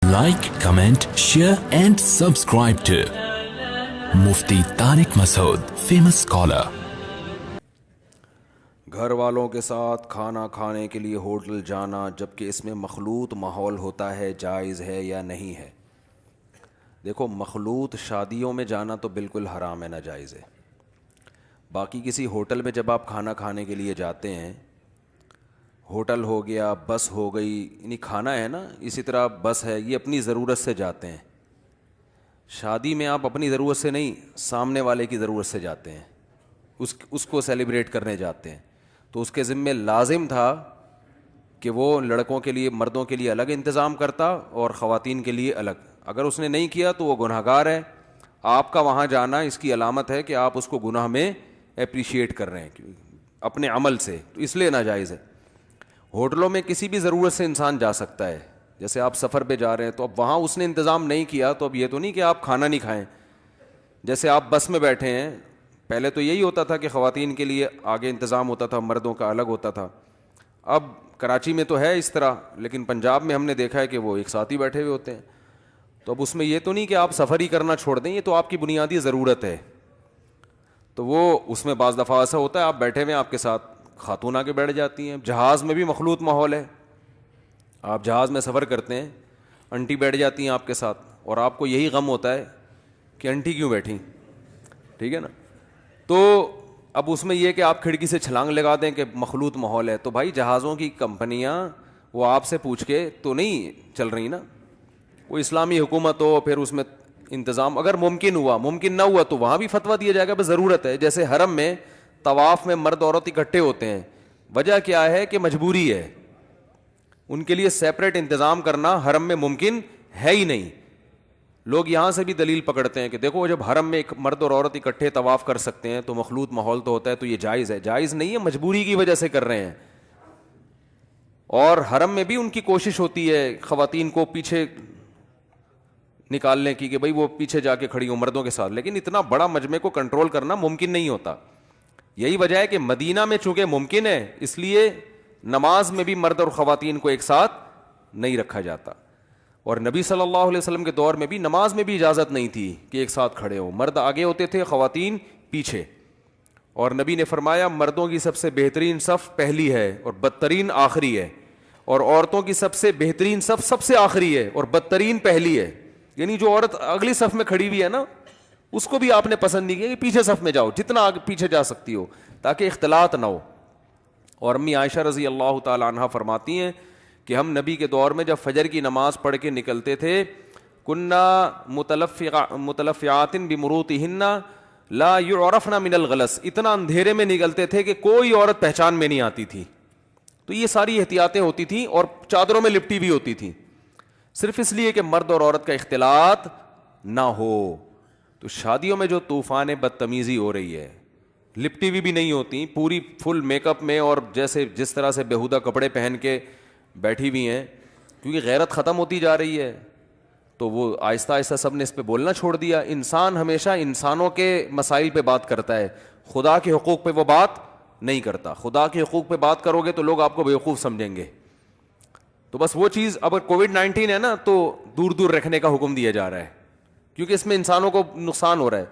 Like, comment, share and subscribe to Mufti Tariq Masood, famous scholar. گھر والوں کے ساتھ کھانا کھانے کے لیے ہوٹل جانا جبکہ اس میں مخلوط ماحول ہوتا ہے، جائز ہے یا نہیں ہے؟ دیکھو، مخلوط شادیوں میں جانا تو بالکل حرام ہے، ناجائز ہے۔ باقی کسی ہوٹل میں جب آپ کھانا کھانے کے لیے جاتے ہیں، ہوٹل ہو گیا، بس ہو گئی، یعنی کھانا ہے نا، اسی طرح بس ہے، یہ اپنی ضرورت سے جاتے ہیں۔ شادی میں آپ اپنی ضرورت سے نہیں، سامنے والے کی ضرورت سے جاتے ہیں، اس کو سیلیبریٹ کرنے جاتے ہیں، تو اس کے ذمے لازم تھا کہ وہ لڑکوں کے لیے، مردوں کے لیے الگ انتظام کرتا اور خواتین کے لیے الگ۔ اگر اس نے نہیں کیا تو وہ گنہگار ہے۔ آپ کا وہاں جانا اس کی علامت ہے کہ آپ اس کو گناہ میں اپریشیٹ کر رہے ہیں اپنے عمل سے، تو اس لیے ناجائز ہے۔ ہوٹلوں میں کسی بھی ضرورت سے انسان جا سکتا ہے، جیسے آپ سفر پہ جا رہے ہیں تو اب وہاں اس نے انتظام نہیں کیا تو اب یہ تو نہیں کہ آپ کھانا نہیں کھائیں۔ جیسے آپ بس میں بیٹھے ہیں، پہلے تو یہی ہوتا تھا کہ خواتین کے لیے آگے انتظام ہوتا تھا، مردوں کا الگ ہوتا تھا۔ اب کراچی میں تو ہے اس طرح، لیکن پنجاب میں ہم نے دیکھا ہے کہ وہ ایک ساتھ ہی بیٹھے ہوئے ہوتے ہیں۔ تو اب اس میں یہ تو نہیں کہ آپ سفر ہی کرنا چھوڑ دیں، یہ تو آپ کی بنیادی ضرورت ہے۔ تو وہ اس میں بعض دفعہ ایسا ہوتا ہے آپ بیٹھے ہوئے، آپ کے ساتھ خاتون آ کے بیٹھ جاتی ہیں۔ جہاز میں بھی مخلوط ماحول ہے، آپ جہاز میں سفر کرتے ہیں، انٹی بیٹھ جاتی ہیں آپ کے ساتھ، اور آپ کو یہی غم ہوتا ہے کہ انٹی کیوں بیٹھی، ٹھیک ہے نا۔ تو اب اس میں یہ کہ آپ کھڑکی سے چھلانگ لگا دیں کہ مخلوط ماحول ہے، تو بھائی جہازوں کی کمپنیاں وہ آپ سے پوچھ کے تو نہیں چل رہی نا، وہ اسلامی حکومت ہو، پھر اس میں انتظام اگر ممکن ہوا، ممکن نہ ہوا تو وہاں بھی فتویٰ دیا جائے گا، بس ضرورت ہے۔ جیسے حرم میں طواف میں مرد عورت اکٹھے ہوتے ہیں، وجہ کیا ہے کہ مجبوری ہے، ان کے لیے سیپریٹ انتظام کرنا حرم میں ممکن ہے ہی نہیں۔ لوگ یہاں سے بھی دلیل پکڑتے ہیں کہ دیکھو جب حرم میں ایک مرد اور عورت اکٹھے طواف کر سکتے ہیں تو مخلوط ماحول تو ہوتا ہے، تو یہ جائز ہے۔ جائز نہیں ہے، مجبوری کی وجہ سے کر رہے ہیں۔ اور حرم میں بھی ان کی کوشش ہوتی ہے خواتین کو پیچھے نکالنے کی کہ بھئی وہ پیچھے جا کے کھڑی ہوں مردوں کے ساتھ، لیکن اتنا بڑا مجمع کو کنٹرول کرنا ممکن نہیں ہوتا۔ یہی وجہ ہے کہ مدینہ میں چونکہ ممکن ہے، اس لیے نماز میں بھی مرد اور خواتین کو ایک ساتھ نہیں رکھا جاتا۔ اور نبی صلی اللہ علیہ وسلم کے دور میں بھی نماز میں بھی اجازت نہیں تھی کہ ایک ساتھ کھڑے ہوں، مرد آگے ہوتے تھے، خواتین پیچھے۔ اور نبی نے فرمایا مردوں کی سب سے بہترین صف پہلی ہے اور بدترین آخری ہے، اور عورتوں کی سب سے بہترین صف سب سے آخری ہے اور بدترین پہلی ہے۔ یعنی جو عورت اگلی صف میں کھڑی ہوئی ہے نا، اس کو بھی آپ نے پسند نہیں کیا کہ پیچھے صف میں جاؤ، جتنا آگے پیچھے جا سکتی ہو تاکہ اختلاط نہ ہو۔ اور امی عائشہ رضی اللہ تعالی عنہا فرماتی ہیں کہ ہم نبی کے دور میں جب فجر کی نماز پڑھ کے نکلتے تھے، کننا متلفعات بمروطہن لا یعرفن من الغلس، اتنا اندھیرے میں نکلتے تھے کہ کوئی عورت پہچان میں نہیں آتی تھی۔ تو یہ ساری احتیاطیں ہوتی تھیں اور چادروں میں لپٹی بھی ہوتی تھیں، صرف اس لیے کہ مرد اور عورت کا اختلاط نہ ہو۔ تو شادیوں میں جو طوفان بدتمیزی ہو رہی ہے، لپٹی ہوئی بھی نہیں ہوتی، پوری فل میک اپ میں اور جس طرح سے بیہودہ کپڑے پہن کے بیٹھی ہوئی ہیں، کیونکہ غیرت ختم ہوتی جا رہی ہے، تو وہ آہستہ آہستہ سب نے اس پہ بولنا چھوڑ دیا۔ انسان ہمیشہ انسانوں کے مسائل پہ بات کرتا ہے، خدا کے حقوق پہ وہ بات نہیں کرتا۔ خدا کے حقوق پہ بات کرو گے تو لوگ آپ کو بیوقوف سمجھیں گے۔ تو بس وہ چیز، اب کووڈ-19 ہے نا، تو دور دور رکھنے کا حکم دیا جا رہا ہے کیونکہ اس میں انسانوں کو نقصان ہو رہا ہے۔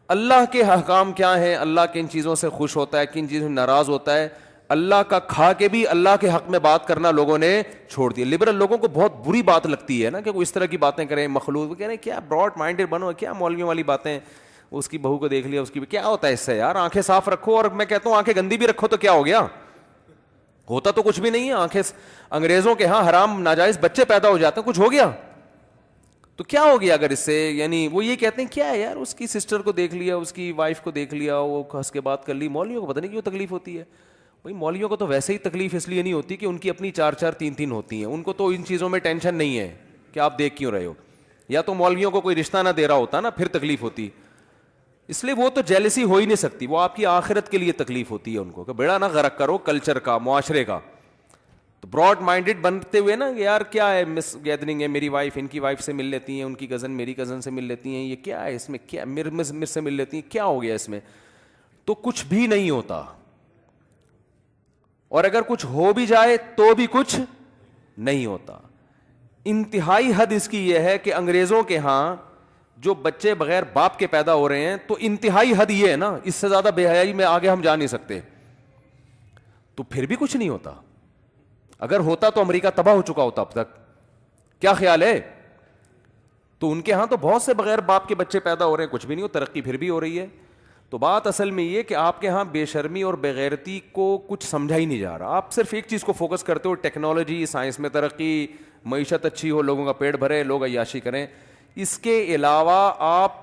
اللہ کے احکام کیا ہیں، اللہ کن چیزوں سے خوش ہوتا ہے، کن چیزوں سے ناراض ہوتا ہے، اللہ کا کھا کے بھی اللہ کے حق میں بات کرنا لوگوں نے چھوڑ دیا۔ لبرل لوگوں کو بہت بری بات لگتی ہے نا کہ وہ اس طرح کی باتیں کریں، مخلوط، وہ کہہ رہے ہیں کیا براڈ مائنڈڈ بنو، کیا مولویوں والی باتیں، اس کی بہو کو دیکھ لیا، اس کی کیا ہوتا ہے اس سے یار، آنکھیں صاف رکھو۔ اور میں کہتا ہوں آنکھیں گندی بھی رکھو تو کیا ہو گیا، ہوتا تو کچھ بھی نہیں ہے۔ آنکھیں انگریزوں کے ہاں حرام ناجائز بچے پیدا ہو جاتے ہیں، کچھ ہو گیا تو کیا ہو گیا اگر اس سے، یعنی وہ یہ کہتے ہیں کیا ہے یار، اس کی سسٹر کو دیکھ لیا، اس کی وائف کو دیکھ لیا، وہ ہنس کے بات کر لی۔ مولویوں کو پتہ نہیں کیوں تکلیف ہوتی ہے بھائی، مولویوں کو تو ویسے ہی تکلیف اس لیے نہیں ہوتی کہ ان کی اپنی 4 3 ہوتی ہیں، ان کو تو ان چیزوں میں ٹینشن نہیں ہے کہ آپ دیکھ کیوں رہے ہو، یا تو مولویوں کو کوئی رشتہ نہ دے رہا ہوتا نا، پھر تکلیف ہوتی، اس لیے وہ تو جیلسی ہو ہی نہیں سکتی، وہ آپ کی آخرت کے لیے تکلیف ہوتی ہے ان کو کہ بیڑا نہ غرق کرو کلچر کا، معاشرے کا۔ تو براڈ مائنڈڈ بنتے ہوئے نا یار کیا ہے، مس گیدرنگ ہے، میری وائف ان کی وائف سے مل لیتی ہیں، ان کی کزن میری کزن سے مل لیتی ہیں، یہ کیا ہے اس میں، کیا مر سے مل لیتی ہیں، کیا ہو گیا اس میں، تو کچھ بھی نہیں ہوتا۔ اور اگر کچھ ہو بھی جائے تو بھی کچھ نہیں ہوتا۔ انتہائی حد اس کی یہ ہے کہ انگریزوں کے ہاں جو بچے بغیر باپ کے پیدا ہو رہے ہیں, تو انتہائی حد یہ ہے نا, اس سے زیادہ بے حیائی میں آگے ہم جا نہیں سکتے. تو پھر بھی کچھ نہیں ہوتا. اگر ہوتا تو امریکہ تباہ ہو چکا ہوتا اب تک. کیا خیال ہے؟ تو ان کے ہاں تو بہت سے بغیر باپ کے بچے پیدا ہو رہے ہیں, کچھ بھی نہیں ہو, ترقی پھر بھی ہو رہی ہے. تو بات اصل میں یہ کہ آپ کے ہاں بے شرمی اور بے غیرتی کو کچھ سمجھا ہی نہیں جا رہا. آپ صرف ایک چیز کو فوکس کرتے ہو, ٹیکنالوجی, سائنس میں ترقی, معیشت اچھی ہو, لوگوں کا پیٹ بھرے, لوگ عیاشی کریں. اس کے علاوہ آپ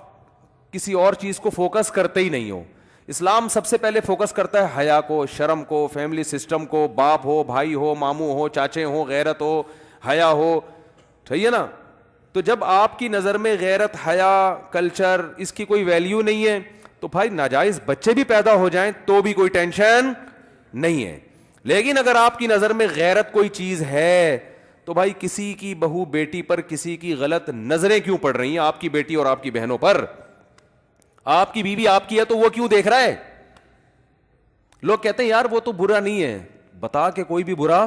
کسی اور چیز کو فوکس کرتے ہی نہیں ہو. اسلام سب سے پہلے فوکس کرتا ہے حیا کو, شرم کو, فیملی سسٹم کو, باپ ہو, بھائی ہو, ماموں ہو, چاچے ہو, غیرت ہو, حیا ہو. صحیح ہے نا؟ تو جب آپ کی نظر میں غیرت, حیا, کلچر, اس کی کوئی ویلیو نہیں ہے, تو بھائی ناجائز بچے بھی پیدا ہو جائیں تو بھی کوئی ٹینشن نہیں ہے. لیکن اگر آپ کی نظر میں غیرت کوئی چیز ہے تو بھائی کسی کی بہو بیٹی پر کسی کی غلط نظریں کیوں پڑ رہی ہیں؟ آپ کی بیٹی اور آپ کی بہنوں پر. آپ کی بیوی آپ کی ہے تو وہ کیوں دیکھ رہا ہے؟ لوگ کہتے ہیں یار وہ تو برا نہیں ہے. بتا کہ کوئی بھی برا,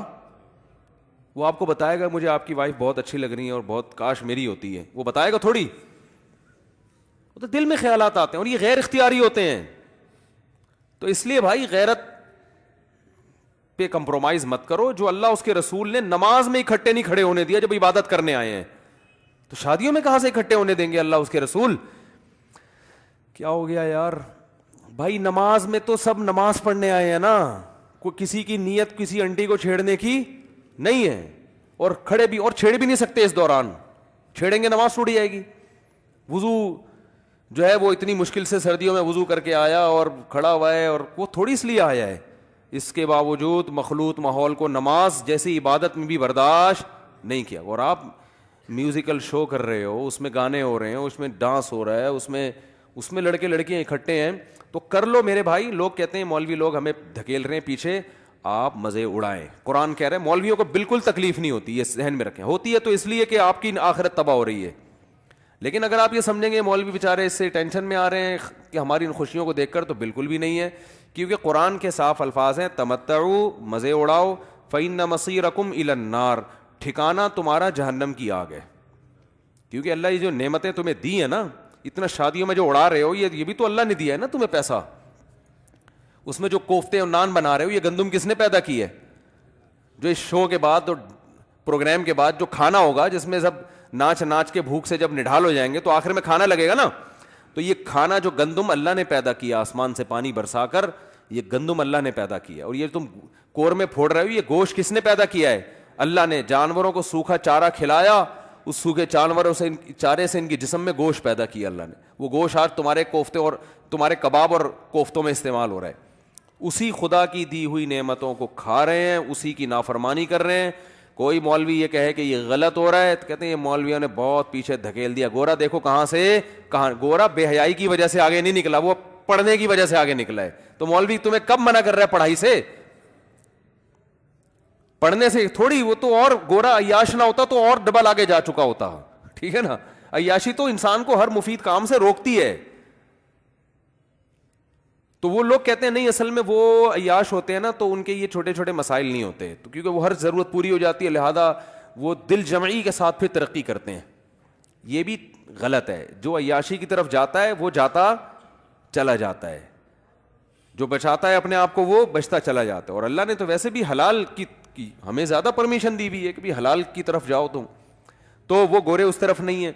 وہ آپ کو بتائے گا مجھے آپ کی وائف بہت اچھی لگ رہی ہے اور بہت کاش میری ہوتی ہے, وہ بتائے گا تھوڑی. وہ تو دل میں خیالات آتے ہیں اور یہ غیر اختیاری ہوتے ہیں. تو اس لیے بھائی غیرت پہ کمپرومائز مت کرو. جو اللہ اس کے رسول نے نماز میں اکٹھے نہیں کھڑے ہونے دیا جب عبادت کرنے آئے ہیں, تو شادیوں میں کہاں سے اکٹھے ہونے دیں گے اللہ اس کے رسول؟ کیا ہو گیا یار بھائی, نماز میں تو سب نماز پڑھنے آئے ہیں نا, کوئی کسی کی نیت کسی انٹی کو چھیڑنے کی نہیں ہے. اور کھڑے بھی اور چھیڑ بھی نہیں سکتے اس دوران, چھیڑیں گے نماز ٹوٹ جائے گی. وضو جو ہے وہ اتنی مشکل سے سردیوں میں وضو کر کے آیا اور کھڑا ہوا ہے, اور وہ تھوڑی اس لیے آیا ہے. اس کے باوجود مخلوط ماحول کو نماز جیسی عبادت میں بھی برداشت نہیں کیا. اور آپ میوزیکل شو کر رہے ہو, اس میں گانے ہو رہے ہیں, اس میں ڈانس ہو رہا ہے, اس میں لڑکے لڑکیاں اکٹھے ہیں, تو کر لو میرے بھائی. لوگ کہتے ہیں مولوی لوگ ہمیں دھکیل رہے ہیں پیچھے, آپ مزے اڑائیں. قرآن کہہ رہے ہیں مولویوں کو بالکل تکلیف نہیں ہوتی, یہ ذہن میں رکھیں. ہوتی ہے تو اس لیے کہ آپ کی آخرت تباہ ہو رہی ہے. لیکن اگر آپ یہ سمجھیں گے مولوی بیچارے اس سے ٹینشن میں آ رہے ہیں کہ ہماری ان خوشیوں کو دیکھ کر, تو بالکل بھی نہیں ہے. کیونکہ قرآن کے صاف الفاظ ہیں, تمتعوا, مزے اڑاؤ, فإن مصیرکم الی النار, ٹھکانہ تمہارا جہنم کی آگ ہے. کیونکہ اللہ یہ جو نعمتیں تمہیں دی ہیں نا, اتنا شادیوں میں جو اڑا رہے ہو, یہ بھی تو اللہ نے دیا ہے نا تمہیں پیسہ. اس میں جو کوفتے اور نان بنا رہے ہو, یہ گندم کس نے پیدا کی ہے؟ جو اس شو کے بعد اور پروگرام کے بعد جو کھانا ہوگا, جس میں سب ناچ ناچ کے بھوک سے جب نڈھال ہو جائیں گے تو آخر میں کھانا لگے گا نا. تو یہ کھانا جو گندم اللہ نے پیدا کیا آسمان سے پانی برسا کر, یہ گندم اللہ نے پیدا کیا. اور یہ تم کور میں پھوڑ رہے ہو, یہ گوشت کس نے پیدا کیا ہے؟ اللہ نے. جانوروں کو سوکھا چارہ کھلایا, اس سوکھے چاروں سے چارے سے ان کے جسم میں گوشت پیدا کیا اللہ نے. وہ گوشت آج تمہارے کوفتے اور تمہارے کباب اور کوفتوں میں استعمال ہو رہا ہے. اسی خدا کی دی ہوئی نعمتوں کو کھا رہے ہیں, اسی کی نافرمانی کر رہے ہیں. کوئی مولوی یہ کہے کہ یہ غلط ہو رہا ہے, تو کہتے ہیں یہ مولویوں نے بہت پیچھے دھکیل دیا. گورا دیکھو کہاں سے کہاں, گورا بے حیائی کی وجہ سے آگے نہیں نکلا, وہ پڑھنے کی وجہ سے آگے نکلا ہے. تو مولوی تمہیں کب منع کر رہا ہے پڑھائی سے؟ پڑھنے سے تھوڑی. وہ تو اور گورا عیاش نہ ہوتا تو اور ڈبل آگے جا چکا ہوتا. ٹھیک ہے نا؟ عیاشی تو انسان کو ہر مفید کام سے روکتی ہے. تو وہ لوگ کہتے ہیں نہیں, اصل میں وہ عیاش ہوتے ہیں نا تو ان کے یہ چھوٹے چھوٹے مسائل نہیں ہوتے, تو کیونکہ وہ ہر ضرورت پوری ہو جاتی ہے, لہذا وہ دل جمعی کے ساتھ پھر ترقی کرتے ہیں. یہ بھی غلط ہے. جو عیاشی کی طرف جاتا ہے وہ جاتا چلا جاتا ہے, جو بچاتا ہے اپنے آپ کو وہ بچتا چلا جاتا ہے. اور اللہ نے تو ویسے بھی حلال کی ہمیں زیادہ پرمیشن دی ہوئی ہے کہ بھی حلال کی طرف جاؤ تم, تو وہ گورے اس طرف نہیں ہیں.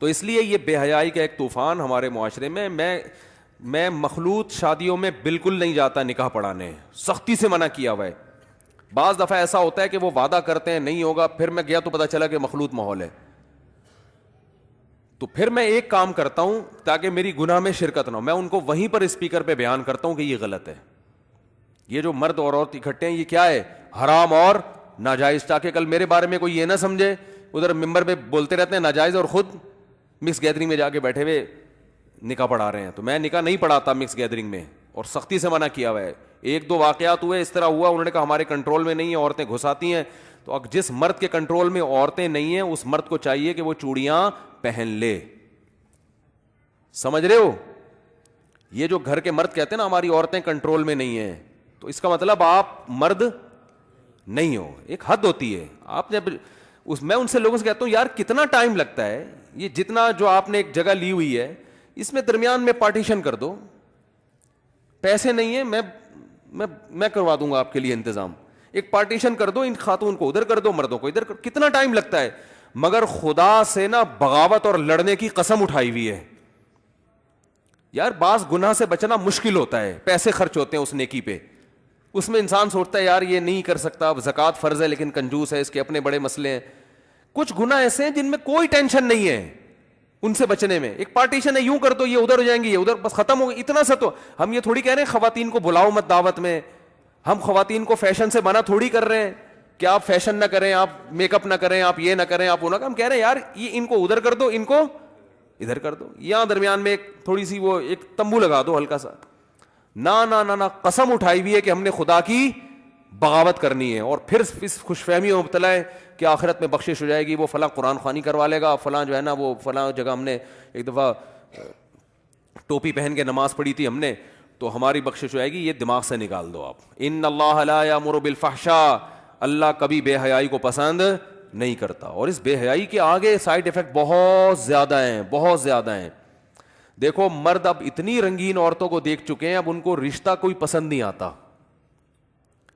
تو اس لیے یہ بے حیائی کا ایک طوفان ہمارے معاشرے میں. میں مخلوط شادیوں میں بالکل نہیں جاتا نکاح پڑھانے, سختی سے منع کیا ہوا ہے. بعض دفعہ ایسا ہوتا ہے کہ وہ وعدہ کرتے ہیں نہیں ہوگا, پھر میں گیا تو پتہ چلا کہ مخلوط ماحول ہے. تو پھر میں ایک کام کرتا ہوں تاکہ میری گناہ میں شرکت نہ ہو, میں ان کو وہیں پر اسپیکر پہ بیان کرتا ہوں کہ یہ غلط ہے. یہ جو مرد اور عورت اکٹھے ہیں یہ کیا ہے؟ حرام اور ناجائز. تاکہ کل میرے بارے میں کوئی یہ نہ سمجھے, ادھر ممبر پہ بولتے رہتے ہیں ناجائز اور خود مکس گیدرنگ میں جا کے بیٹھے ہوئے نکاح پڑھا رہے ہیں. تو میں نکاح نہیں پڑھاتا مکس گیدرنگ میں, اور سختی سے منع کیا ہوا ہے. ایک دو واقعات ہوئے اس طرح ہوا, انہوں نے کہا ہمارے کنٹرول میں نہیں ہے, عورتیں گھساتی ہیں. تو جس مرد کے کنٹرول میں عورتیں نہیں ہیں اس مرد کو چاہیے کہ وہ چوڑیاں پہن لے. سمجھ رہے ہو؟ یہ جو گھر کے مرد کہتے ہیں نا ہماری عورتیں کنٹرول میں نہیں ہیں, تو اس کا مطلب آپ مرد نہیں ہو. ایک حد ہوتی ہے. آپ جب میں ان سے لوگوں سے کہتا ہوں یار کتنا ٹائم لگتا ہے, یہ جتنا جو آپ نے ایک جگہ لی ہوئی ہے اس میں درمیان میں پارٹیشن کر دو, پیسے نہیں ہیں میں کروا دوں گا آپ کے لیے انتظام, ایک پارٹیشن کر دو, ان خاتون کو ادھر کر دو, مردوں کو ادھر کتنا ٹائم لگتا ہے. مگر خدا سے نا بغاوت اور لڑنے کی قسم اٹھائی ہوئی ہے یار. بعض گناہ سے بچنا مشکل ہوتا ہے, پیسے خرچ ہوتے ہیں اس نیکی پہ, اس میں انسان سوچتا ہے یار یہ نہیں کر سکتا, اب زکوٰۃ فرض ہے لیکن کنجوس ہے, اس کے اپنے بڑے مسئلے ہیں. کچھ گناہ ایسے ہیں جن میں کوئی ٹینشن نہیں ہے ان سے بچنے میں, ایک پارٹیشن ہے, یوں کر دو یہ ادھر ہو جائیں گے, یہ ادھر, بس ختم ہو گئی. اتنا سا تو ہم یہ تھوڑی کہہ رہے ہیں خواتین کو بلاؤ مت دعوت میں, ہم خواتین کو فیشن سے منع تھوڑی کر رہے ہیں کہ آپ فیشن نہ کریں, آپ میک اپ نہ کریں, آپ یہ نہ کریں, آپ وہ نہ کریں. ہم کہہ رہے ہیں یار یہ ان کو ادھر کر دو, ان کو ادھر کر دو, یہاں درمیان میں ایک تھوڑی سی وہ ایک تمبو لگا دو ہلکا سا. نہ قسم اٹھائی ہوئی ہے کہ ہم نے خدا کی بغاوت کرنی ہے, اور پھر اس خوش فہمی میں مبتلا ہے کہ آخرت میں بخشش ہو جائے گی, وہ فلاں قرآن خوانی کروا لے گا, فلاں جو ہے نا وہ فلاں جگہ ہم نے ایک دفعہ ٹوپی پہن کے نماز پڑھی تھی ہم نے تو ہماری بخشش ہو جائے گی. یہ دماغ سے نکال دو آپ. ان اللہ لا یامر بالفحشاء, اللہ کبھی بے حیائی کو پسند نہیں کرتا. اور اس بے حیائی کے آگے سائیڈ افیکٹ بہت زیادہ ہیں, بہت زیادہ ہیں. دیکھو مرد اب اتنی رنگین عورتوں کو دیکھ چکے ہیں, اب ان کو رشتہ کوئی پسند نہیں آتا.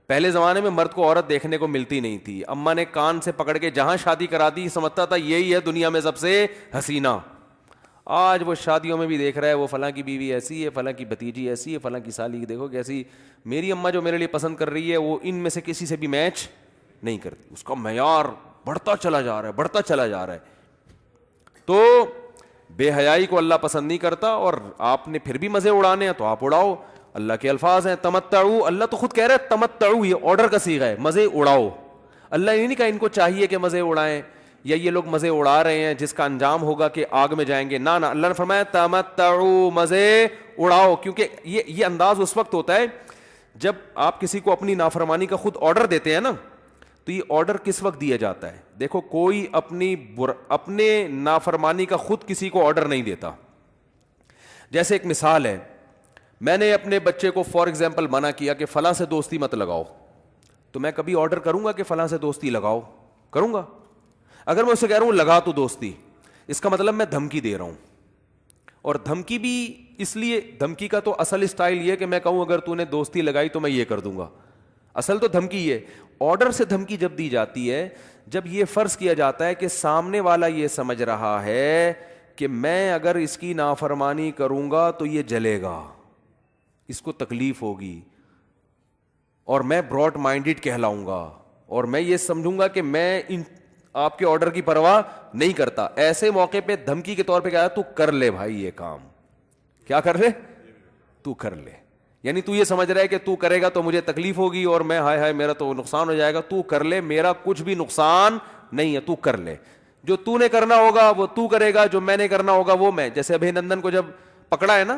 پہلے زمانے میں مرد کو عورت دیکھنے کو ملتی نہیں تھی, اماں نے کان سے پکڑ کے جہاں شادی کرا دی, سمجھتا تھا یہی ہے دنیا میں سب سے حسینہ. آج وہ شادیوں میں بھی دیکھ رہا ہے, وہ فلاں کی بیوی ایسی ہے, فلاں کی بھتیجی ایسی ہے, فلاں کی سالی دیکھو کیسی. میری اماں جو میرے لیے پسند کر رہی ہے وہ ان میں سے کسی سے بھی میچ نہیں کرتی. اس کا معیار بڑھتا چلا جا رہا ہے, بڑھتا چلا جا رہا ہے. تو بے حیائی کو اللہ پسند نہیں کرتا, اور آپ نے پھر بھی مزے اڑانے ہیں تو آپ اڑاؤ. اللہ کے الفاظ ہیں تمتعو, اللہ تو خود کہہ رہا ہے تمتعو, یہ آرڈر کا صیغہ ہے, مزے اڑاؤ. اللہ یہ نہیں کہا ان کو چاہیے کہ مزے اڑائیں یا یہ لوگ مزے اڑا رہے ہیں جس کا انجام ہوگا کہ آگ میں جائیں گے. نہ اللہ نے فرمایا تمتعو, مزے اڑاؤ. کیونکہ یہ انداز اس وقت ہوتا ہے جب آپ کسی کو اپنی نافرمانی کا خود آرڈر دیتے ہیں نا, تو یہ آرڈر کس وقت دیا جاتا ہے؟ دیکھو کوئی اپنے نافرمانی کا خود کسی کو آرڈر نہیں دیتا. جیسے ایک مثال ہے, میں نے اپنے بچے کو فار ایگزامپل منع کیا کہ فلاں سے دوستی مت لگاؤ, تو میں کبھی آرڈر کروں گا کہ فلاں سے دوستی لگاؤ؟ کروں گا؟ اگر میں اسے کہہ رہا ہوں لگا تو دوستی, اس کا مطلب میں دھمکی دے رہا ہوں. اور دھمکی بھی اس لیے, دھمکی کا تو اصل اسٹائل یہ کہ میں کہوں اگر تو نے دوستی لگائی تو میں یہ کر دوں گا. اصل تو دھمکی یہ. آرڈر سے دھمکی جب دی جاتی ہے جب یہ فرض کیا جاتا ہے کہ سامنے والا یہ سمجھ رہا ہے کہ میں اگر اس کی نافرمانی کروں گا تو یہ جلے گا, اس کو تکلیف ہوگی, اور میں براڈ مائنڈڈ کہلاؤں گا, اور میں یہ سمجھوں گا کہ میں آپ کے آرڈر کی پرواہ نہیں کرتا. ایسے موقع پہ دھمکی کے طور پہ کہا تو کر لے بھائی یہ کام, کیا کر لے, تو کر لے. یعنی تو یہ سمجھ رہا ہے کہ تو کرے گا تو مجھے تکلیف ہوگی اور میں ہائے ہائے میرا تو نقصان ہو جائے گا. تو کر لے, میرا کچھ بھی نقصان نہیں ہے, تو کر لے. جو تو نے کرنا ہوگا وہ تو کرے گا, جو میں نے کرنا ہوگا وہ میں. جیسے ابھی نندن کو جب پکڑا ہے نا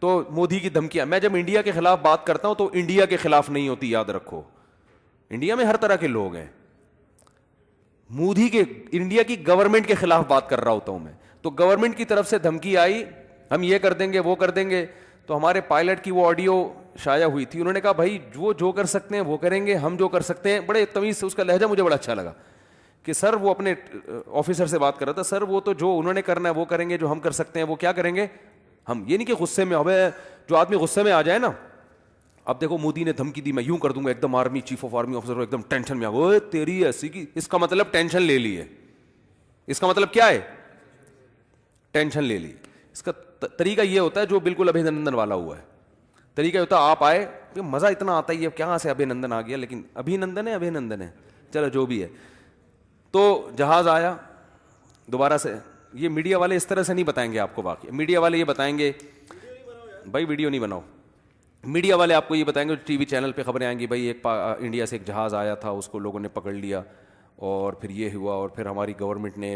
تو مودی کی دھمکیاں, میں جب انڈیا کے خلاف بات کرتا ہوں تو انڈیا کے خلاف نہیں ہوتی, یاد رکھو. انڈیا میں ہر طرح کے لوگ ہیں, مودی کے, انڈیا کی گورنمنٹ کے خلاف بات کر رہا ہوتا ہوں میں. تو گورنمنٹ کی طرف سے دھمکی آئی ہم یہ کر دیں گے وہ کر دیں گے, تو ہمارے پائلٹ کی وہ آڈیو شائع ہوئی تھی. انہوں نے کہا بھائی وہ جو کر سکتے ہیں وہ کریں گے, ہم جو کر سکتے ہیں. بڑے تمیز سے اس کا لہجہ مجھے بڑا اچھا لگا کہ سر, وہ اپنے آفیسر سے بات کر رہا تھا, سر وہ تو جو انہوں نے کرنا ہے وہ کریں گے, جو ہم کر سکتے ہیں وہ کیا کریں گے ہم. یہ نہیں کہ غصے میں, ابے جو آدمی غصے میں آ جائے نا, اب دیکھو مودی نے دھمکی دی میں یوں کر دوں گا, ایک دم army chief of army officer ایک دم ٹینشن میں آ گیا, تیری ایسی کی, اس کا مطلب ٹینشن لے لی ہے. اس کا مطلب کیا ہے, ٹینشن لے لی. اس کا طریقہ یہ ہوتا ہے جو بالکل ابھینندن والا ہوا ہے. طریقہ ہوتا ہے آپ آئے, مزہ اتنا آتا ہے کہاں سے ابھینندن آ گیا, لیکن ابھینندن ہے چلو جو بھی ہے. تو جہاز آیا دوبارہ سے, یہ میڈیا والے اس طرح سے نہیں بتائیں گے آپ کو واقعی. میڈیا والے یہ بتائیں گے, بھائی ویڈیو نہیں بناؤ. میڈیا والے آپ کو یہ بتائیں گے, ٹی وی چینل پہ خبریں آئیں گی, بھائی ایک انڈیا سے ایک جہاز آیا تھا, اس کو لوگوں نے پکڑ لیا اور پھر یہ ہوا, اور پھر ہماری گورنمنٹ نے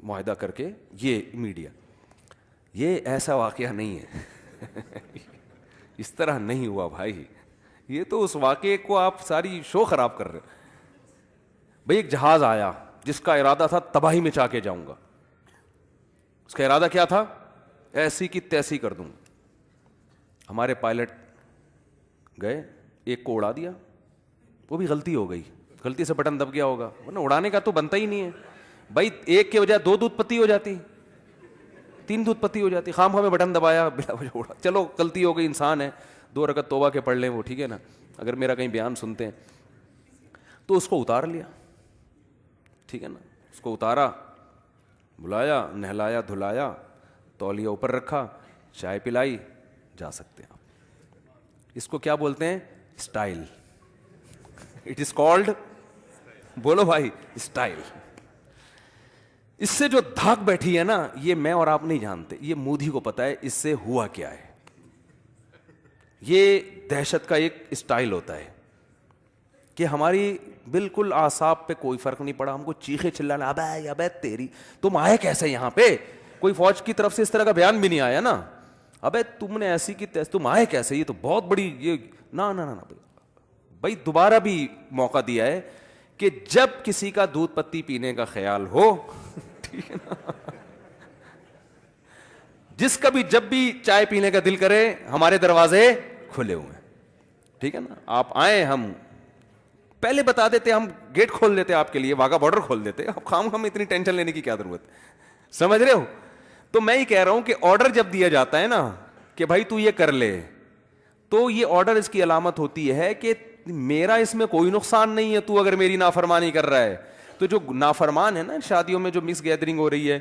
معاہدہ کر کے. یہ میڈیا, یہ ایسا واقعہ نہیں ہے. اس طرح نہیں ہوا بھائی, یہ تو اس واقعے کو آپ ساری شو خراب کر رہے. بھائی ایک جہاز آیا جس کا ارادہ تھا تباہی میں چاہ کے جاؤں گا. اس کا ارادہ کیا تھا, ایسی کی تیسی کر دوں. ہمارے پائلٹ گئے, ایک کو اڑا دیا, وہ بھی غلطی ہو گئی, غلطی سے بٹن دب گیا ہوگا, ورنہ اڑانے کا تو بنتا ہی نہیں ہے بھائی. ایک کے بجائے 2 دودھ پتی ہو جاتی, 3 دودھ پتی ہو جاتی, خام خواہ میں بٹن دبایا بلا وجہ اڑا. چلو غلطی ہو گئی, انسان ہے, 2 رکعت توبہ کے پڑھ لیں وہ, ٹھیک ہے نا, اگر میرا کہیں بیان سنتے ہیں. تو اس کو اتار لیا, ٹھیک ہے نا, اس کو اتارا, بلایا, نہلایا دھلایا, تولیہ اوپر رکھا, چائے پلائی, جا سکتے ہیں آپ. اس کو کیا بولتے ہیں؟ اسٹائل. اٹ از کالڈ, بولو بھائی, اسٹائل. اس سے جو دھاک بیٹھی ہے نا, یہ میں اور آپ نہیں جانتے, یہ مودی کو پتا ہے اس سے ہوا کیا ہے. یہ دہشت کا ایک اسٹائل ہوتا ہے کہ ہماری بالکل اعصاب پہ کوئی فرق نہیں پڑا, ہم کو چیخے چلانا, ابے ابے تیری, تم آئے کیسے یہاں پہ؟ کوئی فوج کی طرف سے اس طرح کا بیان بھی نہیں آیا نا, ابے تم نے ایسی کی تم آئے کیسے, یہ تو بہت بڑی یہ نا نا نا بھائی. دوبارہ بھی موقع دیا ہے کہ جب کسی کا دودھ پتی پینے کا خیال ہو, ٹھیک ہے نا, جس کا بھی جب بھی چائے پینے کا دل کرے, ہمارے دروازے کھلے ہوئے ہیں, ٹھیک ہے نا. آپ آئیں, ہم پہلے بتا دیتے, ہم گیٹ کھول دیتے آپ کے لیے, واگا بارڈر کھول دیتے. اب خام خام اتنی ٹینشن لینے کی کیا ضرورت, سمجھ رہے ہو؟ تو میں ہی کہہ رہا ہوں کہ آرڈر جب دیا جاتا ہے نا کہ بھائی تو یہ کر لے, تو یہ آرڈر اس کی علامت ہوتی ہے کہ میرا اس میں کوئی نقصان نہیں ہے, تو اگر میری نافرمانی کر رہا ہے. تو جو نافرمان ہے نا, شادیوں میں جو مکس گیدرنگ ہو رہی ہے,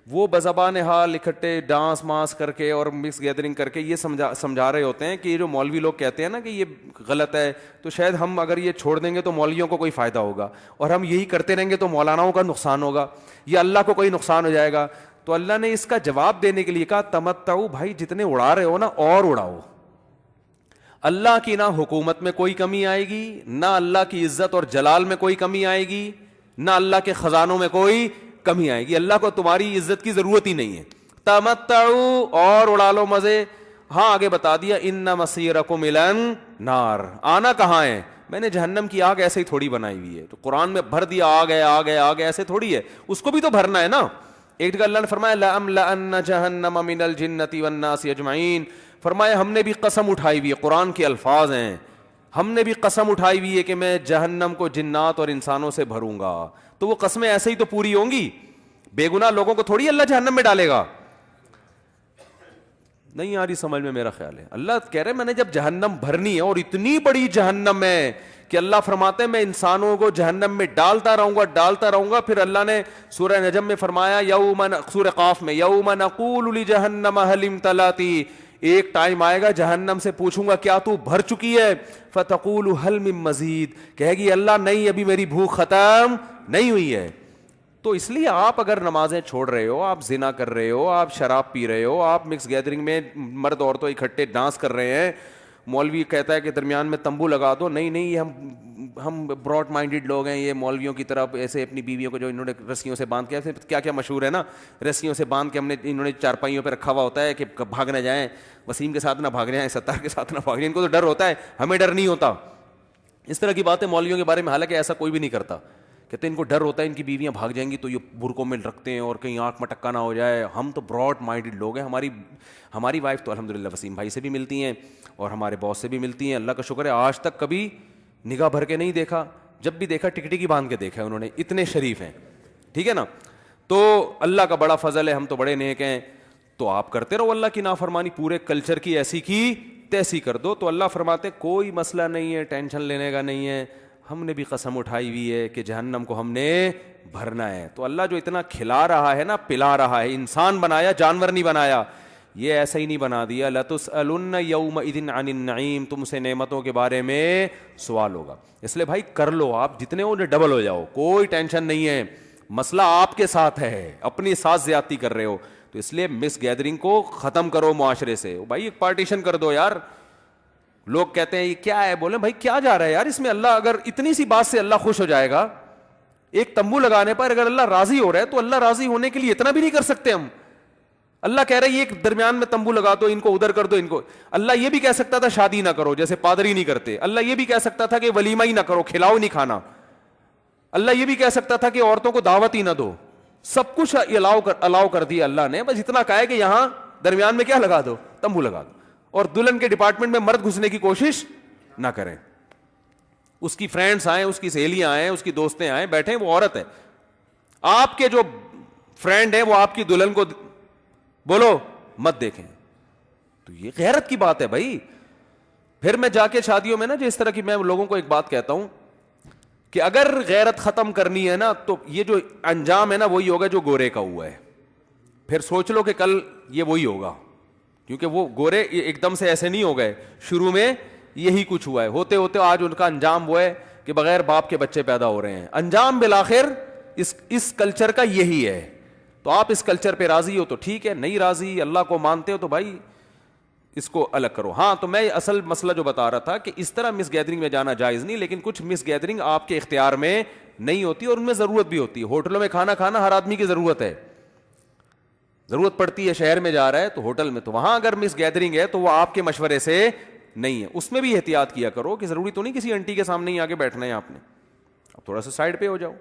وہ بزبان حال اکٹھے ڈانس مانس کر کے اور مکس گیدرنگ کر کے یہ سمجھا رہے ہوتے ہیں کہ یہ جو مولوی لوگ کہتے ہیں نا کہ یہ غلط ہے, تو شاید ہم اگر یہ چھوڑ دیں گے تو مولویوں کو کوئی فائدہ ہوگا, اور ہم یہی کرتے رہیں گے تو مولاناؤں کا نقصان ہوگا, یا اللہ کو کوئی نقصان ہو جائے گا. تو اللہ نے اس کا جواب دینے کے لیے کہا تمتعو, بھائی جتنے اڑا رہے ہو نا اور اڑاؤ. اللہ کی نہ حکومت میں کوئی کمی آئے گی, نہ اللہ کی عزت اور جلال میں کوئی کمی آئے گی, نہ اللہ کے خزانوں میں کوئی کمی آئے گی. اللہ کو تمہاری عزت کی ضرورت ہی نہیں ہے. تمتعو, اور اڑا لو مزے. ہاں آگے بتا دیا, ان مسیرکم الی النار, آنا کہاں ہے؟ میں نے جہنم کی آگ ایسے ہی تھوڑی بنائی ہوئی ہے, تو قرآن میں بھر دیا آگ ہے آگ ہے آگ ہے, ایسے تھوڑی ہے, اس کو بھی تو بھرنا ہے نا. ایک جگہ اللہ نے فرمایا لَأَمْلَأَنَّ جَهَنَّمَ مِنَ الْجِنَّةِ وَالنَّاسِ أَجْمَعِينَ, فرمایا ہم نے بھی قسم اٹھائی ہوئی ہے, قرآن کے الفاظ ہیں, ہم نے بھی قسم اٹھائی ہوئی ہے کہ میں جہنم کو جنات اور انسانوں سے بھروں گا. تو وہ قسمیں ایسے ہی تو پوری ہوں گی, بے گناہ لوگوں کو تھوڑی اللہ جہنم میں ڈالے گا. نہیں آ رہی سمجھ میں, میرا خیال ہے اللہ کہہ رہے میں نے جب جہنم بھرنی ہے, اور اتنی بڑی جہنم ہے کہ اللہ فرماتے ہیں میں انسانوں کو جہنم میں ڈالتا رہوں گا. پھر اللہ نے سورہ نجم میں فرمایا, سورہ قاف میں, یوم نقول لجہنم هل امتلأت, ایک ٹائم آئے گا جہنم سے پوچھوں گا کیا تو بھر چکی ہے, فتقول هل من مزید, کہے گی اللہ نہیں ابھی میری بھوک ختم نہیں ہوئی ہے. تو اس لیے آپ اگر نمازیں چھوڑ رہے ہو, آپ زنا کر رہے ہو, آپ شراب پی رہے ہو, آپ مکس گیدرنگ میں مرد عورتوں اکٹھے ڈانس کر رہے ہیں, مولوی کہتا ہے کہ درمیان میں تمبو لگا دو, نہیں یہ ہم براڈ مائنڈیڈ لوگ ہیں, یہ مولویوں کی طرف ایسے اپنی بیویوں کو جو انہوں نے رسیوں سے باندھ کے, کیا کیا مشہور ہے نا, رسیوں سے باندھ کے انہوں نے چارپائیوں پہ رکھا ہوا ہوتا ہے کہ بھاگ نہ جائیں, وسیم کے ساتھ نہ بھاگ جائیں, ستار کے ساتھ نہ بھاگ جائیں, ان کو تو ڈر ہوتا ہے, ہمیں ڈر نہیں ہوتا. اس طرح کی باتیں مولویوں کے بارے میں, حالانکہ ایسا کوئی بھی نہیں کرتا, کہتے ہیں ان کو ڈر ہوتا ہے ان کی بیویاں بھاگ جائیں گی تو یہ برقعوں میں رکھتے ہیں اور کہیں آنکھ میں ٹکا نہ ہو جائے. ہم تو براڈ مائنڈیڈ لوگ ہیں, ہماری وائف تو الحمدللہ وسیم بھائی سے بھی ملتی ہیں اور ہمارے باس سے بھی ملتی ہیں, اللہ کا شکر ہے, آج تک کبھی نگاہ بھر کے نہیں دیکھا, جب بھی دیکھا ٹک ٹکی باندھ کے دیکھا ہے انہوں نے, اتنے شریف ہیں, ٹھیک ہے نا. تو اللہ کا بڑا فضل ہے, ہم تو بڑے نیک ہیں. تو آپ کرتے رہو اللہ کی نافرمانی, پورے کلچر کی ایسی کی تیسی کر دو. تو اللہ فرماتے کوئی مسئلہ نہیں ہے, ٹینشن لینے کا نہیں ہے, ہم نے بھی قسم اٹھائی ہوئی ہے کہ جہنم کو ہم نے بھرنا ہے. تو اللہ جو اتنا کھلا رہا ہے نا, پلا رہا ہے, انسان بنایا جانور نہیں بنایا, یہ ایسا ہی نہیں بنا دیا. لَتُسْأَلُنَّ يَوْمَئِذٍ عَنِ النَّعِيمِ, تم سے نعمتوں کے بارے میں سوال ہوگا. اس لیے بھائی کر لو, آپ جتنے ہو ڈبل ہو جاؤ, کوئی ٹینشن نہیں ہے. مسئلہ آپ کے ساتھ ہے, اپنی ساتھ زیادتی کر رہے ہو, تو اس لیے مس گیدرنگ کو ختم کرو معاشرے سے. بھائی ایک پارٹیشن کر دو یار. لوگ کہتے ہیں یہ کیا ہے, بولے بھائی کیا جا رہا ہے یار اس میں, اللہ اگر اتنی سی بات سے اللہ خوش ہو جائے گا, ایک تمبو لگانے پر اگر اللہ راضی ہو رہا ہے, تو اللہ راضی ہونے کے لیے اتنا بھی نہیں کر سکتے ہم. اللہ کہہ رہا ہے ایک درمیان میں تمبو لگا دو, ان کو ادھر کر دو, ان کو. اللہ یہ بھی کہہ سکتا تھا شادی نہ کرو, جیسے پادری نہیں کرتے. اللہ یہ بھی کہہ سکتا تھا کہ ولیمہ ہی نہ کرو, کھلاؤ نہیں کھانا. اللہ یہ بھی کہہ سکتا تھا کہ عورتوں کو دعوت ہی نہ دو. سب کچھ الاؤ کر دیا اللہ نے, بس اتنا کہا ہے کہ یہاں درمیان میں کیا لگا دو, تمبو لگا دو, اور دلہن کے ڈپارٹمنٹ میں مرد گھسنے کی کوشش نہ کریں. اس کی فرینڈس آئیں, اس کی سہیلیاں آئیں, اس کی دوستیں آئیں, بیٹھیں, وہ عورت ہے. آپ کے جو فرینڈ ہے وہ آپ کی دلہن کو بولو مت دیکھیں, تو یہ غیرت کی بات ہے بھائی. پھر میں جا کے شادیوں میں نا جو اس طرح کی, میں لوگوں کو ایک بات کہتا ہوں کہ اگر غیرت ختم کرنی ہے نا تو یہ جو انجام ہے نا وہی ہوگا جو گورے کا ہوا ہے. پھر سوچ لو کہ کل یہ وہی ہوگا, کیونکہ وہ گورے ایک دم سے ایسے نہیں ہو گئے, شروع میں یہی کچھ ہوا ہے, ہوتے ہوتے آج ان کا انجام وہ ہے کہ بغیر باپ کے بچے پیدا ہو رہے ہیں. انجام بالآخر اس کلچر کا یہی ہے. تو آپ اس کلچر پہ راضی ہو تو ٹھیک ہے, نہیں راضی, اللہ کو مانتے ہو تو بھائی اس کو الگ کرو. ہاں تو میں اصل مسئلہ جو بتا رہا تھا کہ اس طرح مس گیدرنگ میں جانا جائز نہیں, لیکن کچھ مس گیدرنگ آپ کے اختیار میں نہیں ہوتی اور ان میں ضرورت بھی ہوتی ہے. ہوٹلوں میں کھانا کھانا ہر آدمی کی ضرورت ہے, ضرورت پڑتی ہے, شہر میں جا رہا ہے تو ہوٹل میں, تو وہاں اگر مس گیدرنگ ہے تو وہ آپ کے مشورے سے نہیں ہے. اس میں بھی احتیاط کیا کرو کہ ضروری تو نہیں کسی انٹی کے سامنے ہی آ کے بیٹھنا ہے آپ نے, اب تھوڑا سا سائڈ پہ ہو جاؤ.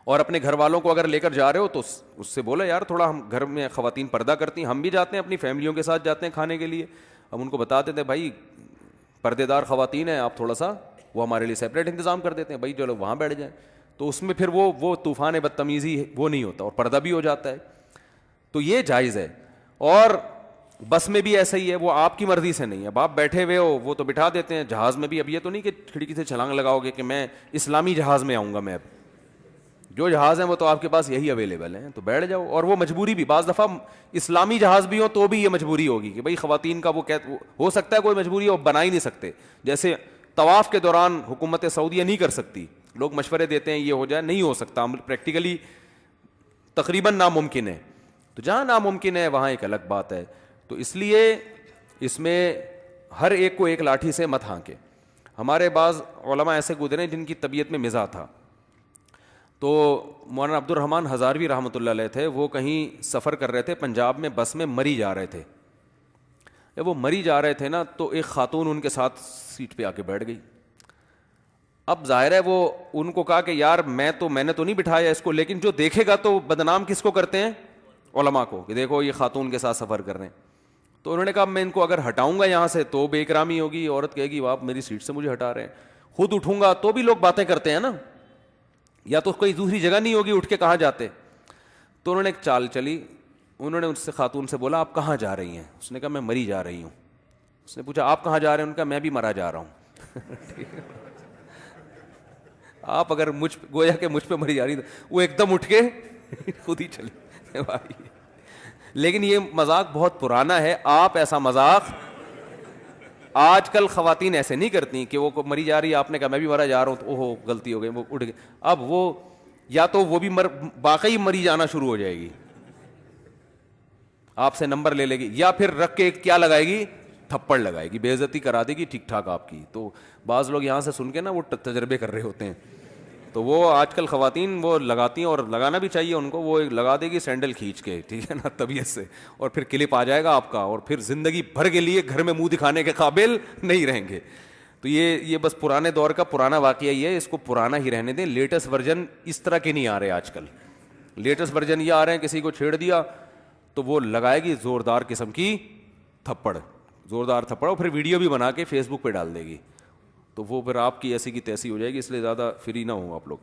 اور اپنے گھر والوں کو اگر لے کر جا رہے ہو تو اس سے بولو یار تھوڑا, ہم گھر میں خواتین پردہ کرتی ہیں, ہم بھی جاتے ہیں اپنی فیملیوں کے ساتھ جاتے ہیں کھانے کے لیے, ہم ان کو بتا دیتے ہیں بھائی پردے دار خواتین ہیں, آپ تھوڑا سا وہ ہمارے لیے سیپریٹ انتظام کر دیتے ہیں, بھائی چلو وہاں بیٹھ جائیں. تو اس میں پھر وہ طوفان بدتمیزی وہ نہیں ہوتا اور پردہ بھی ہو جاتا ہے, تو یہ جائز ہے. اور بس میں بھی ایسا ہی ہے, وہ آپ کی مرضی سے نہیں ہے, اب آپ بیٹھے ہوئے ہو وہ تو بٹھا دیتے ہیں. جہاز میں بھی اب یہ تو نہیں کہ کھڑکی سے چھلانگ لگاؤ گے کہ میں اسلامی جہاز میں آؤں گا, میں اب جو جہاز ہیں وہ تو آپ کے پاس یہی اویلیبل ہیں, تو بیٹھ جاؤ. اور وہ مجبوری بھی, بعض دفعہ اسلامی جہاز بھی ہو تو بھی یہ مجبوری ہوگی کہ بھائی خواتین کا وہ ہو سکتا ہے کوئی مجبوری ہو, بنا ہی نہیں سکتے. جیسے طواف کے دوران حکومت سعودیہ نہیں کر سکتی, لوگ مشورے دیتے ہیں یہ ہو جائے, نہیں ہو سکتا, پریکٹیکلی تقریباً ناممکن ہے. تو جہاں ناممکن ہے وہاں ایک الگ بات ہے. تو اس لیے اس میں ہر ایک کو ایک لاٹھی سے مت ہانکے. ہمارے بعض علماء ایسے گزرے جن کی طبیعت میں مزاح تھا, تو مولانا عبد الرحمن ہزاروی رحمۃ اللہ علیہ تھے, وہ کہیں سفر کر رہے تھے پنجاب میں, بس میں مری جا رہے تھے. جب وہ مری جا رہے تھے نا تو ایک خاتون ان کے ساتھ سیٹ پہ آ کے بیٹھ گئی. اب ظاہر ہے وہ ان کو کہا کہ یار میں نے تو نہیں بٹھایا اس کو, لیکن جو دیکھے گا تو بدنام کس کو کرتے ہیں, علماء کو, کہ دیکھو یہ خاتون کے ساتھ سفر کر رہے ہیں. تو انہوں نے کہا میں ان کو اگر ہٹاؤں گا یہاں سے تو بے اکرامی ہوگی, عورت کہے گی آپ میری سیٹ سے مجھے ہٹا رہے ہیں, خود اٹھوں گا تو بھی لوگ باتیں کرتے ہیں نا, یا تو کوئی دوسری جگہ نہیں ہوگی, اٹھ کے کہاں جاتے. تو انہوں نے ایک چال چلی, انہوں نے اس سے خاتون سے بولا آپ کہاں جا رہی ہیں؟ اس نے کہا میں مری جا رہی ہوں. اس نے پوچھا آپ کہاں جا رہے ہیں؟ ان کا میں بھی مرا جا رہا ہوں. آپ اگر گویا کہ مجھ پہ مری جا رہی, وہ ایک دم اٹھ کے خود ہی چلے بھائی. لیکن یہ مذاق بہت پرانا ہے, آپ ایسا مذاق آج کل خواتین ایسے نہیں کرتی کہ وہ مری جا رہی ہے, آپ نے کہا میں بھی مرا جا رہا ہوں, تو اوہو غلطی ہو گئی, وہ اٹھ گئے. اب وہ یا تو وہ بھی واقعی مری جانا شروع ہو جائے گی, آپ سے نمبر لے لے گی, یا پھر رکھ کے کیا لگائے گی, تھپڑ لگائے گی, بے عزتی کرا دے گی ٹھیک ٹھاک آپ کی. تو بعض لوگ یہاں سے سن کے نا وہ تجربے کر رہے ہوتے ہیں, تو وہ آج کل خواتین وہ لگاتی ہیں, اور لگانا بھی چاہیے ان کو, وہ لگا دے گی سینڈل کھینچ کے, ٹھیک ہے نا, طبیعت سے, اور پھر کلپ آ جائے گا آپ کا, اور پھر زندگی بھر کے لیے گھر میں منہ دکھانے کے قابل نہیں رہیں گے. تو یہ بس پرانے دور کا پرانا واقعہ ہی ہے, اس کو پرانا ہی رہنے دیں. لیٹسٹ ورژن اس طرح کے نہیں آ رہے آج کل. لیٹسٹ ورژن یہ آ رہے ہیں کسی کو چھیڑ دیا تو وہ لگائے گی زوردار قسم کی تھپڑ, زوردار تھپڑ, اور پھر ویڈیو بھی بنا کے فیس بک پہ ڈال دے گی. تو وہ پھر آپ کی ایسی کی تیسی ہو جائے گی, اس لیے زیادہ فری نہ ہو آپ لوگ.